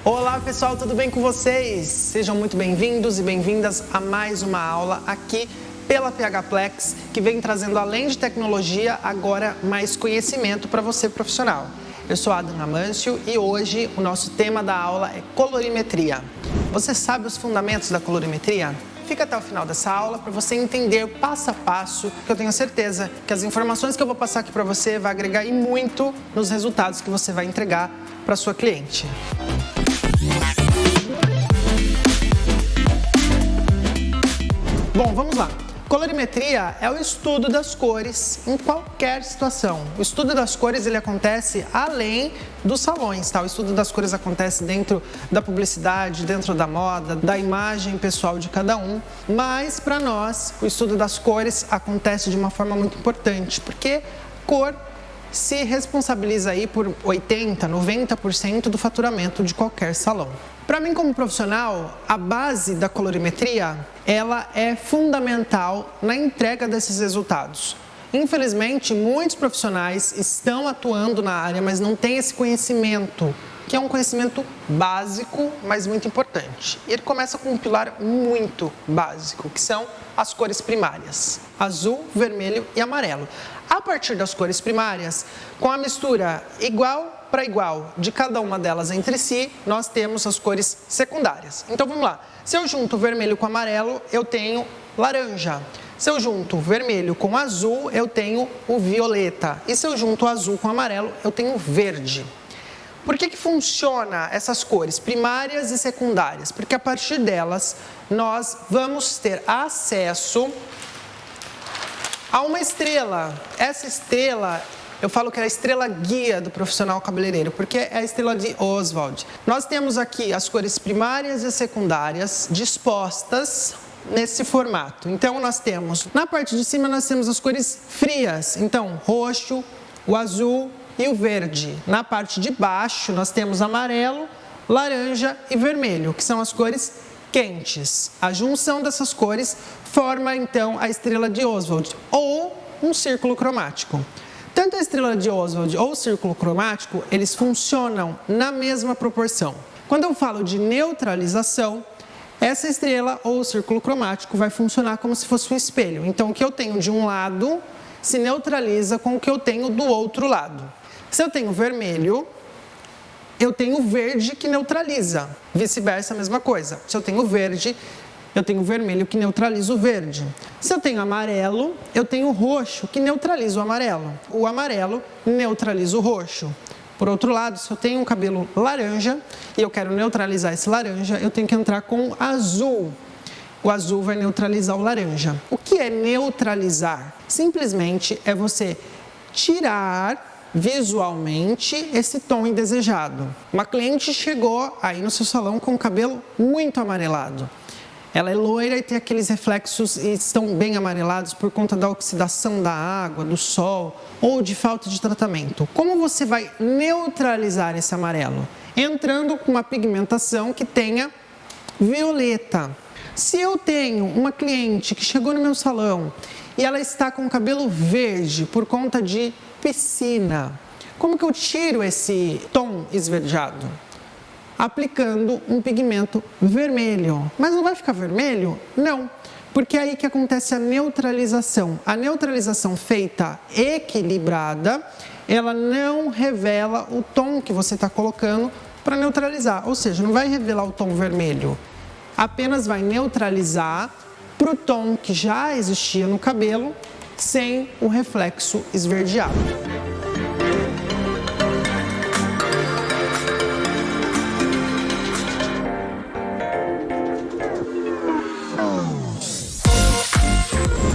Olá pessoal, tudo bem com vocês? Sejam muito bem-vindos e bem-vindas a mais uma aula aqui pela PHPlex, que vem trazendo, além de tecnologia, agora mais conhecimento para você profissional. Eu sou Adam Amâncio e hoje o nosso tema da aula é colorimetria. Você sabe os fundamentos da colorimetria? Fica até o final dessa aula para você entender passo a passo, que eu tenho certeza que as informações que eu vou passar aqui para você vai agregar e muito nos resultados que você vai entregar para sua cliente. Bom, vamos lá. Colorimetria é o estudo das cores em qualquer situação. O estudo das cores ele acontece além dos salões, tá? O estudo das cores acontece dentro da publicidade, dentro da moda, da imagem pessoal de cada um. Mas para nós, o estudo das cores acontece de uma forma muito importante, porque cor se responsabiliza aí por 80%, 90% do faturamento de qualquer salão. Para mim, como profissional, a base da colorimetria, ela é fundamental na entrega desses resultados. Infelizmente, muitos profissionais estão atuando na área, mas não têm esse conhecimento, que é um conhecimento básico, mas muito importante. E ele começa com um pilar muito básico, que são as cores primárias: azul, vermelho e amarelo. A partir das cores primárias, com a mistura igual para igual de cada uma delas entre si, nós temos as cores secundárias. Então vamos lá. Se eu junto vermelho com amarelo, eu tenho laranja. Se eu junto vermelho com azul, eu tenho o violeta. E se eu junto azul com amarelo, eu tenho verde. Por que funciona essas cores primárias e secundárias? Porque a partir delas, nós vamos ter acesso a uma estrela. Essa estrela, eu falo que é a estrela guia do profissional cabeleireiro, porque é a estrela de Oswald. Nós temos aqui as cores primárias e secundárias dispostas nesse formato. Então, nós temos, na parte de cima, nós temos as cores frias. Então, roxo, o azul e o verde. Na parte de baixo, nós temos amarelo, laranja e vermelho, que são as cores quentes. A junção dessas cores forma, então, a estrela de Oswald, ou um círculo cromático. Tanto a estrela de Oswald ou o círculo cromático, eles funcionam na mesma proporção. Quando eu falo de neutralização, essa estrela ou o círculo cromático vai funcionar como se fosse um espelho. Então, o que eu tenho de um lado se neutraliza com o que eu tenho do outro lado. Se eu tenho vermelho, eu tenho verde que neutraliza. Vice-versa, a mesma coisa. Se eu tenho verde, eu tenho vermelho que neutraliza o verde. Se eu tenho amarelo, eu tenho roxo que neutraliza o amarelo. O amarelo neutraliza o roxo. Por outro lado, se eu tenho um cabelo laranja e eu quero neutralizar esse laranja, eu tenho que entrar com azul. O azul vai neutralizar o laranja. O que é neutralizar? Simplesmente é você tirar visualmente esse tom indesejado. Uma cliente chegou aí no seu salão com o cabelo muito amarelado. Ela é loira e tem aqueles reflexos e estão bem amarelados por conta da oxidação da água, do sol ou de falta de tratamento. Como você vai neutralizar esse amarelo? Entrando com uma pigmentação que tenha violeta. Se eu tenho uma cliente que chegou no meu salão e ela está com o cabelo verde por conta de piscina, como que eu tiro esse tom esverdeado? Aplicando um pigmento vermelho. Mas não vai ficar vermelho? Não, porque é aí que acontece a neutralização. A neutralização feita equilibrada, ela não revela o tom que você está colocando para neutralizar, ou seja, não vai revelar o tom vermelho, apenas vai neutralizar para o tom que já existia no cabelo, sem o reflexo esverdeado.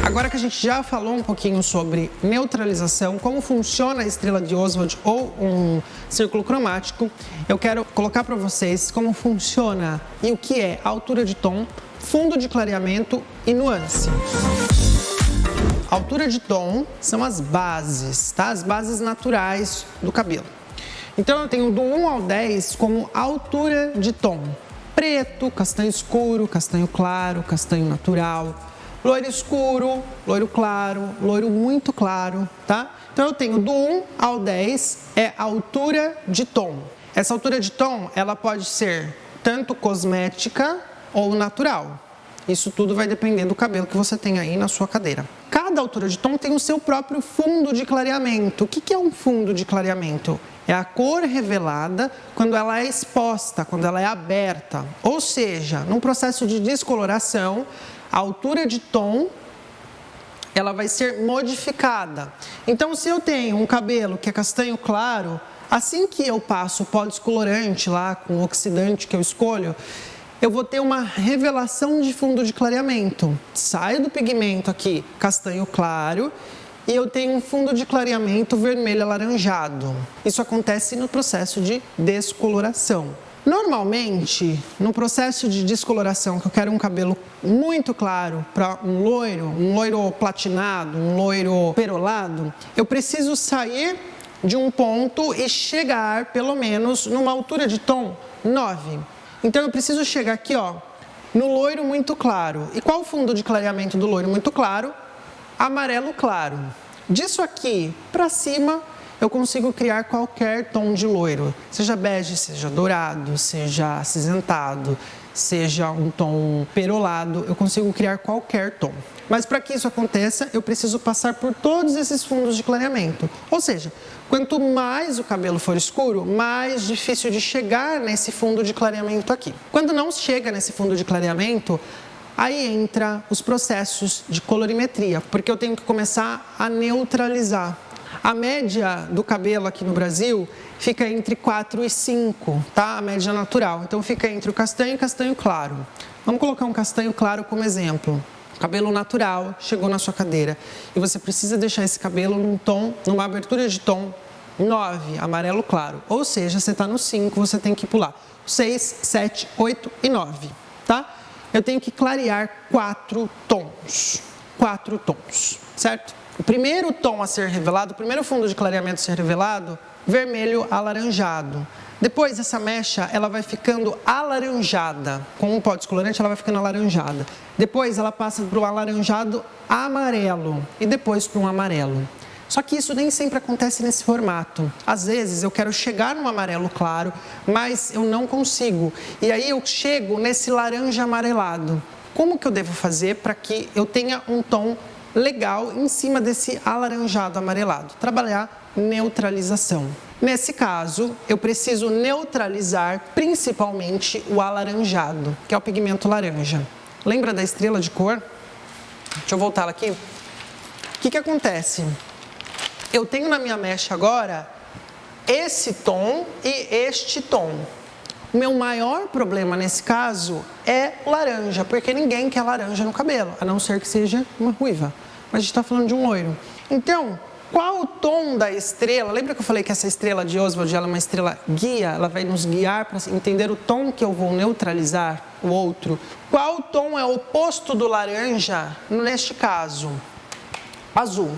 Agora que a gente já falou um pouquinho sobre neutralização, como funciona a estrela de Oswald ou um círculo cromático, eu quero colocar para vocês como funciona e o que é altura de tom, fundo de clareamento e nuance. Altura de tom são as bases, tá? As bases naturais do cabelo. Então eu tenho do 1 ao 10 como altura de tom: preto, castanho escuro, castanho claro, castanho natural, loiro escuro, loiro claro, loiro muito claro, tá? Então eu tenho do 1 ao 10 é altura de tom. Essa altura de tom, ela pode ser tanto cosmética ou natural. Isso tudo vai depender do cabelo que você tem aí na sua cadeira. Cada altura de tom tem o seu próprio fundo de clareamento. O que é um fundo de clareamento? É a cor revelada quando ela é exposta, quando ela é aberta. Ou seja, num processo de descoloração, a altura de tom ela vai ser modificada. Então, se eu tenho um cabelo que é castanho claro, assim que eu passo o pó descolorante lá com o oxidante que eu escolho, eu vou ter uma revelação de fundo de clareamento. Saio do pigmento aqui castanho claro e eu tenho um fundo de clareamento vermelho alaranjado. Isso acontece no processo de descoloração. Normalmente, no processo de descoloração, que eu quero um cabelo muito claro para um loiro platinado, um loiro perolado, eu preciso sair de um ponto e chegar pelo menos numa altura de tom 9. Então eu preciso chegar aqui, ó, no loiro muito claro. E qual o fundo de clareamento do loiro muito claro? Amarelo claro. Disso aqui para cima, eu consigo criar qualquer tom de loiro. Seja bege, seja dourado, seja acinzentado, seja um tom perolado, eu consigo criar qualquer tom. Mas para que isso aconteça, eu preciso passar por todos esses fundos de clareamento. Ou seja, quanto mais o cabelo for escuro, mais difícil de chegar nesse fundo de clareamento aqui. Quando não chega nesse fundo de clareamento, aí entra os processos de colorimetria, porque eu tenho que começar a neutralizar. A média do cabelo aqui no Brasil fica entre 4 e 5, tá? A média natural. Então fica entre o castanho e castanho claro. Vamos colocar um castanho claro como exemplo. Cabelo natural, chegou na sua cadeira e você precisa deixar esse cabelo numa abertura de tom 9, amarelo claro. Ou seja, você está no 5, você tem que pular 6, 7, 8 e 9, tá? Eu tenho que clarear 4 tons, certo? O primeiro tom a ser revelado, o primeiro fundo de clareamento a ser revelado, vermelho alaranjado. Depois essa mecha, ela vai ficando alaranjada. Com um pó descolorante, ela vai ficando alaranjada. Depois ela passa para o alaranjado amarelo e depois para um amarelo. Só que isso nem sempre acontece nesse formato. Às vezes eu quero chegar no amarelo claro, mas eu não consigo. E aí eu chego nesse laranja amarelado. Como que eu devo fazer para que eu tenha um tom legal em cima desse alaranjado amarelado? Trabalhar neutralização. Nesse caso, eu preciso neutralizar principalmente o alaranjado, que é o pigmento laranja. Lembra da estrela de cor? Deixa eu voltar aqui. O que acontece? Eu tenho na minha mecha agora esse tom e este tom. O meu maior problema nesse caso é laranja, porque ninguém quer laranja no cabelo, a não ser que seja uma ruiva. Mas a gente está falando de um loiro. Então, qual o tom da estrela? Lembra que eu falei que essa estrela de Oswald ela é uma estrela guia? Ela vai nos guiar para entender o tom que eu vou neutralizar o outro. Qual tom é o oposto do laranja neste caso? Azul.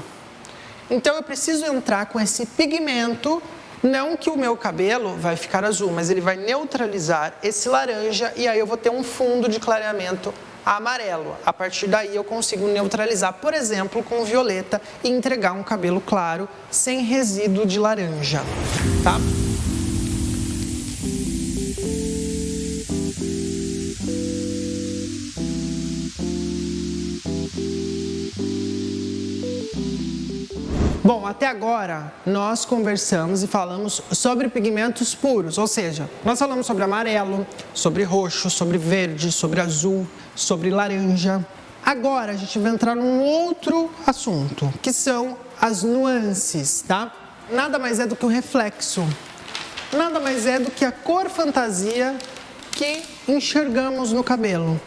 Então eu preciso entrar com esse pigmento, não que o meu cabelo vai ficar azul, mas ele vai neutralizar esse laranja e aí eu vou ter um fundo de clareamento amarelo. A partir daí eu consigo neutralizar, por exemplo, com violeta e entregar um cabelo claro sem resíduo de laranja, tá? Bom, até agora nós conversamos e falamos sobre pigmentos puros, ou seja, nós falamos sobre amarelo, sobre roxo, sobre verde, sobre azul, sobre laranja. Agora a gente vai entrar num outro assunto, que são as nuances, tá? Nada mais é do que o reflexo, nada mais é do que a cor fantasia que enxergamos no cabelo.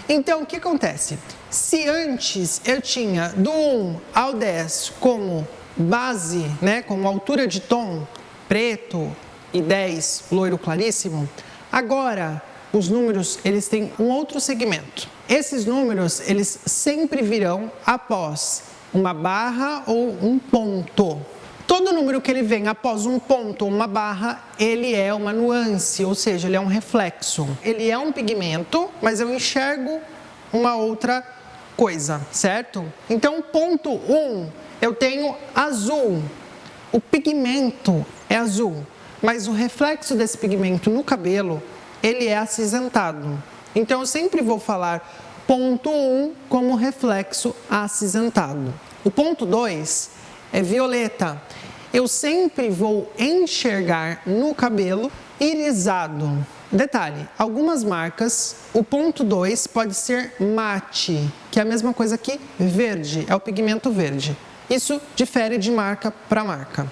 Então, o que acontece? Se antes eu tinha do 1 ao 10 como base, né, como altura de tom preto e 10 loiro claríssimo, agora os números eles têm um outro segmento. Esses números eles sempre virão após uma barra ou um ponto. Todo número que ele vem após um ponto ou uma barra, ele é uma nuance, ou seja, ele é um reflexo. Ele é um pigmento, mas eu enxergo uma outra coisa, certo? Então, ponto 1, eu tenho azul. O pigmento é azul, mas o reflexo desse pigmento no cabelo, ele é acinzentado. Então, eu sempre vou falar ponto 1 como reflexo acinzentado. O ponto 2 é violeta. Eu sempre vou enxergar no cabelo irisado. Detalhe, algumas marcas, o ponto 2 pode ser mate, que é a mesma coisa que verde, é o pigmento verde. Isso difere de marca para marca.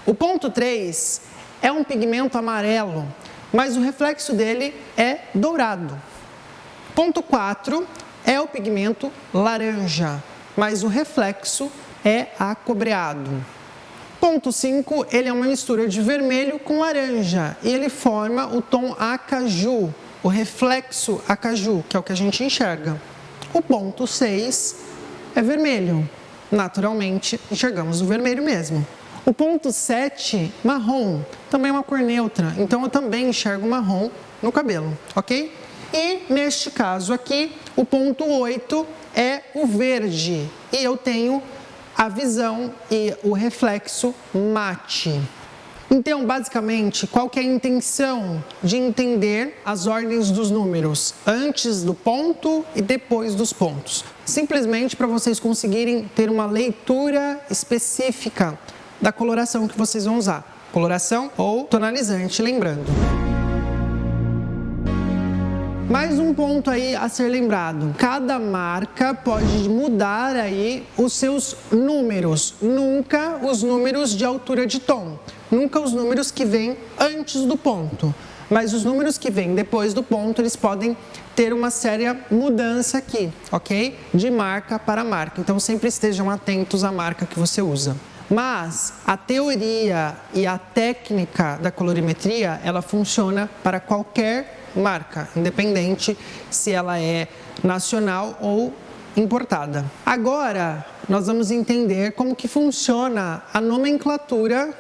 O ponto 3 é um pigmento amarelo, mas o reflexo dele é dourado. Ponto 4 é o pigmento laranja, mas o reflexo é acobreado. Ponto 5, ele é uma mistura de vermelho com laranja e ele forma o tom acaju, o reflexo acaju, que é o que a gente enxerga. O ponto 6 é vermelho, naturalmente enxergamos o vermelho mesmo. O ponto 7, marrom, também é uma cor neutra, então eu também enxergo marrom no cabelo, ok? E neste caso aqui, o ponto 8 é o verde e eu tenho a visão e o reflexo mate. Então, basicamente, qual que é a intenção de entender as ordens dos números antes do ponto e depois dos pontos? Simplesmente para vocês conseguirem ter uma leitura específica da coloração que vocês vão usar. Coloração ou tonalizante, lembrando. Mais um ponto aí a ser lembrado, cada marca pode mudar aí os seus números, nunca os números de altura de tom, nunca os números que vêm antes do ponto, mas os números que vêm depois do ponto, eles podem ter uma séria mudança aqui, ok? De marca para marca, então sempre estejam atentos à marca que você usa. Mas a teoria e a técnica da colorimetria, ela funciona para qualquer marca, independente se ela é nacional ou importada. Agora, nós vamos entender como que funciona a nomenclatura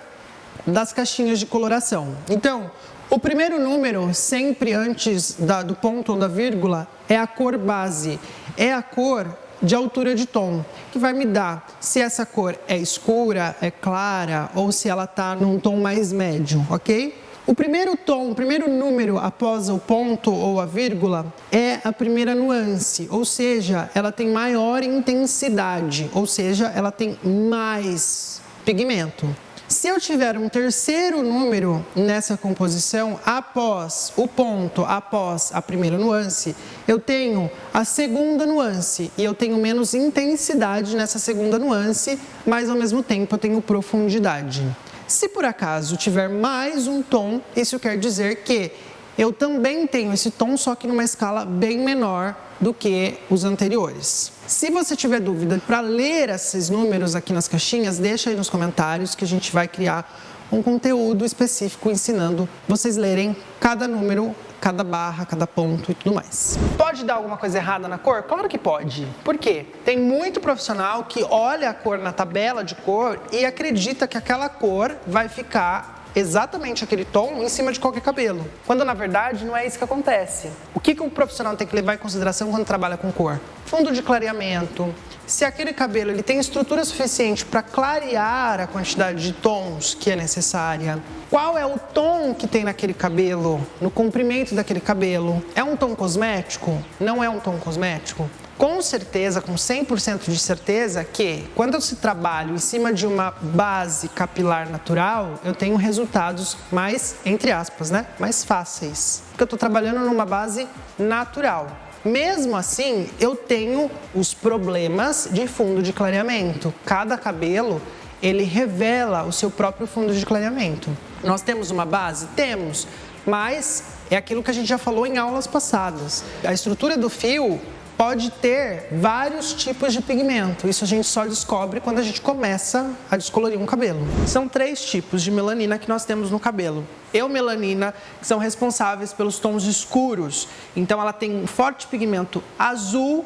das caixinhas de coloração. Então, o primeiro número, sempre antes do ponto ou da vírgula, é a cor base, é a cor de altura de tom, que vai me dar se essa cor é escura, é clara ou se ela está num tom mais médio, ok? O primeiro tom, o primeiro número após o ponto ou a vírgula é a primeira nuance, ou seja, ela tem maior intensidade, ou seja, ela tem mais pigmento. Se eu tiver um terceiro número nessa composição, após o ponto, após a primeira nuance, eu tenho a segunda nuance e eu tenho menos intensidade nessa segunda nuance, mas ao mesmo tempo eu tenho profundidade. Se por acaso tiver mais um tom, isso quer dizer que eu também tenho esse tom, só que numa escala bem menor do que os anteriores. Se você tiver dúvida para ler esses números aqui nas caixinhas, deixa aí nos comentários que a gente vai criar um conteúdo específico ensinando vocês lerem cada número, cada barra, cada ponto e tudo mais. Pode dar alguma coisa errada na cor? Claro que pode. Por quê? Tem muito profissional que olha a cor na tabela de cor e acredita que aquela cor vai ficar exatamente aquele tom em cima de qualquer cabelo, quando na verdade não é isso que acontece. O que o profissional tem que levar em consideração quando trabalha com cor? Fundo de clareamento, se aquele cabelo ele tem estrutura suficiente para clarear a quantidade de tons que é necessária, qual é o tom que tem naquele cabelo, no comprimento daquele cabelo, é um tom cosmético? Não é um tom cosmético? Com certeza, com 100% de certeza que quando eu se trabalho em cima de uma base capilar natural, eu tenho resultados mais, entre aspas, né, mais fáceis. Porque eu estou trabalhando numa base natural. Mesmo assim, eu tenho os problemas de fundo de clareamento. Cada cabelo, ele revela o seu próprio fundo de clareamento. Nós temos uma base? Temos, mas é aquilo que a gente já falou em aulas passadas. A estrutura do fio pode ter vários tipos de pigmento. Isso a gente só descobre quando a gente começa a descolorir um cabelo. São 3 tipos de melanina que nós temos no cabelo. Eumelanina, que são responsáveis pelos tons escuros. Então ela tem um forte pigmento azul,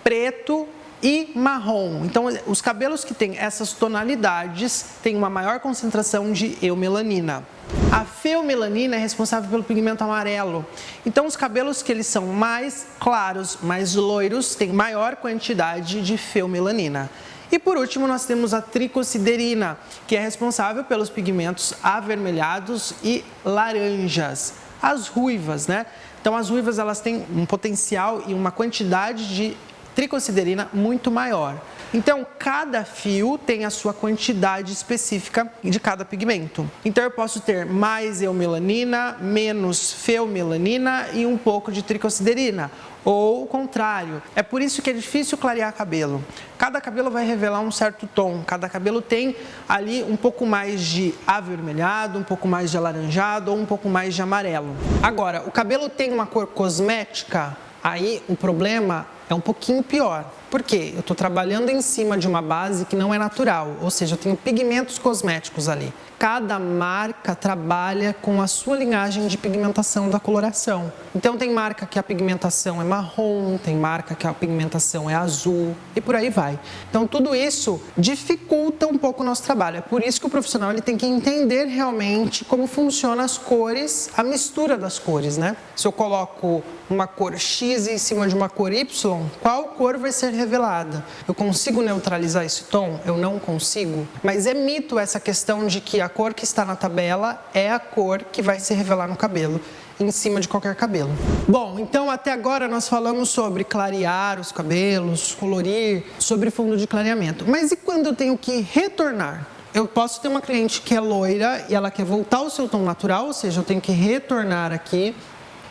preto e marrom. Então os cabelos que têm essas tonalidades têm uma maior concentração de eumelanina. A feomelanina é responsável pelo pigmento amarelo. Então, os cabelos que eles são mais claros, mais loiros, têm maior quantidade de feomelanina. E por último, nós temos a tricosiderina, que é responsável pelos pigmentos avermelhados e laranjas, as ruivas, né? Então, as ruivas, elas têm um potencial e uma quantidade de tricosiderina muito maior. Então, cada fio tem a sua quantidade específica de cada pigmento. Então, eu posso ter mais eumelanina, menos feomelanina e um pouco de tricosiderina. Ou o contrário. É por isso que é difícil clarear cabelo. Cada cabelo vai revelar um certo tom. Cada cabelo tem ali um pouco mais de avermelhado, um pouco mais de alaranjado ou um pouco mais de amarelo. Agora, o cabelo tem uma cor cosmética, aí o problema é um pouquinho pior. Por quê? Eu estou trabalhando em cima de uma base que não é natural, ou seja, eu tenho pigmentos cosméticos ali. Cada marca trabalha com a sua linhagem de pigmentação da coloração. Então tem marca que a pigmentação é marrom, tem marca que a pigmentação é azul e por aí vai. Então tudo isso dificulta um pouco o nosso trabalho. É por isso que o profissional ele tem que entender realmente como funcionam as cores, a mistura das cores, né? Se eu coloco uma cor X em cima de uma cor Y, qual cor vai ser revelada? Eu consigo neutralizar esse tom? Eu não consigo? Mas é mito essa questão de que a cor que está na tabela é a cor que vai se revelar no cabelo, em cima de qualquer cabelo. Bom, então até agora nós falamos sobre clarear os cabelos, colorir, sobre fundo de clareamento. Mas e quando eu tenho que retornar? Eu posso ter uma cliente que é loira e ela quer voltar ao seu tom natural, ou seja, eu tenho que retornar aqui.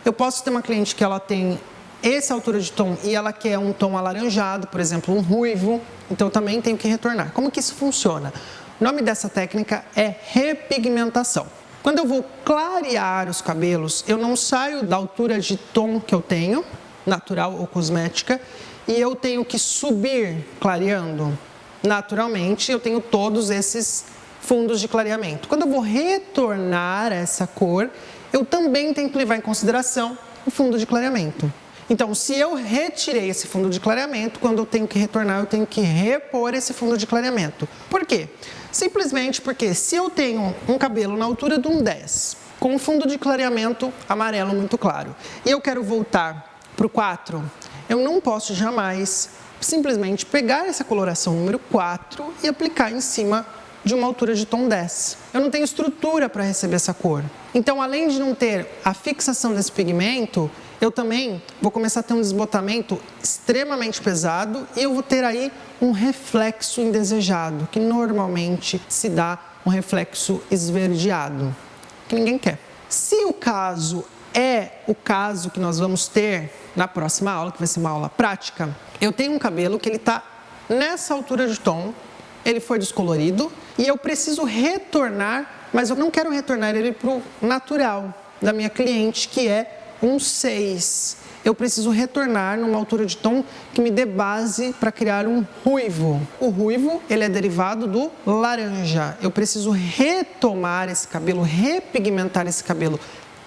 Eu posso ter uma cliente que ela tem essa altura de tom e ela quer um tom alaranjado, por exemplo, um ruivo, então eu também tenho que retornar. Como que isso funciona? O nome dessa técnica é repigmentação. Quando eu vou clarear os cabelos, eu não saio da altura de tom que eu tenho, natural ou cosmética, e eu tenho que subir clareando. Naturalmente, eu tenho todos esses fundos de clareamento. Quando eu vou retornar essa cor, eu também tenho que levar em consideração o fundo de clareamento. Então, se eu retirei esse fundo de clareamento, quando eu tenho que retornar, eu tenho que repor esse fundo de clareamento. Por quê? Simplesmente porque se eu tenho um cabelo na altura de um 10, com um fundo de clareamento amarelo muito claro, e eu quero voltar para o 4, eu não posso jamais simplesmente pegar essa coloração número 4 e aplicar em cima de uma altura de tom 10. Eu não tenho estrutura para receber essa cor. Então, além de não ter a fixação desse pigmento, eu também vou começar a ter um desbotamento extremamente pesado e eu vou ter aí um reflexo indesejado, que normalmente se dá um reflexo esverdeado, que ninguém quer. Se o caso é o caso que nós vamos ter na próxima aula, que vai ser uma aula prática, eu tenho um cabelo que ele está nessa altura de tom, ele foi descolorido e eu preciso retornar, mas eu não quero retornar ele para o natural da minha cliente, que é um 6. Eu preciso retornar numa altura de tom que me dê base para criar um ruivo. O ruivo, ele é derivado do laranja. Eu preciso retomar esse cabelo, repigmentar esse cabelo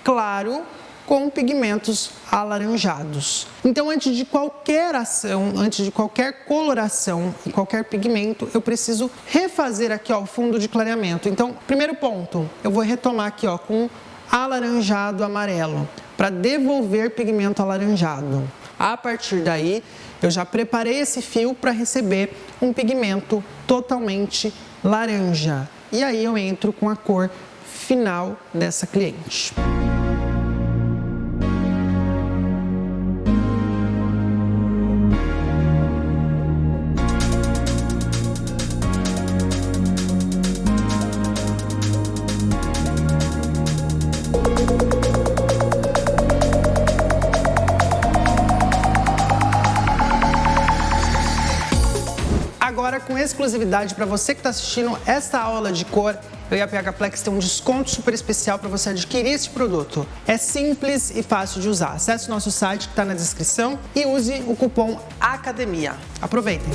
claro com pigmentos alaranjados. Então, antes de qualquer ação, antes de qualquer coloração e qualquer pigmento, eu preciso refazer aqui, ó, o fundo de clareamento. Então, primeiro ponto, eu vou retomar aqui, ó, com alaranjado amarelo, para devolver pigmento alaranjado. A partir daí, eu já preparei esse fio para receber um pigmento totalmente laranja. E aí eu entro com a cor final dessa cliente. Agora, com exclusividade para você que está assistindo esta aula de cor, eu e a PH Plex tem um desconto super especial para você adquirir esse produto. É simples e fácil de usar. Acesse o nosso site que está na descrição e use o cupom ACADEMIA. Aproveitem!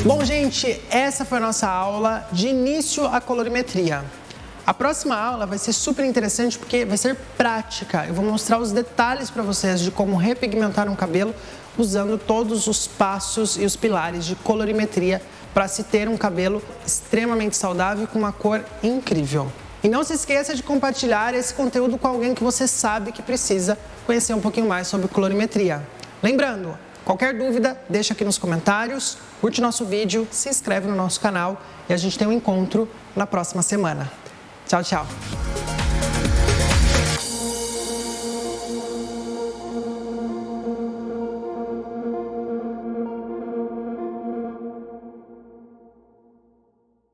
Bom, gente, essa foi a nossa aula de início à colorimetria. A próxima aula vai ser super interessante porque vai ser prática. Eu vou mostrar os detalhes para vocês de como repigmentar um cabelo usando todos os passos e os pilares de colorimetria para se ter um cabelo extremamente saudável com uma cor incrível. E não se esqueça de compartilhar esse conteúdo com alguém que você sabe que precisa conhecer um pouquinho mais sobre colorimetria. Lembrando, qualquer dúvida, deixa aqui nos comentários, curte nosso vídeo, se inscreve no nosso canal e a gente tem um encontro na próxima semana. Tchau, tchau!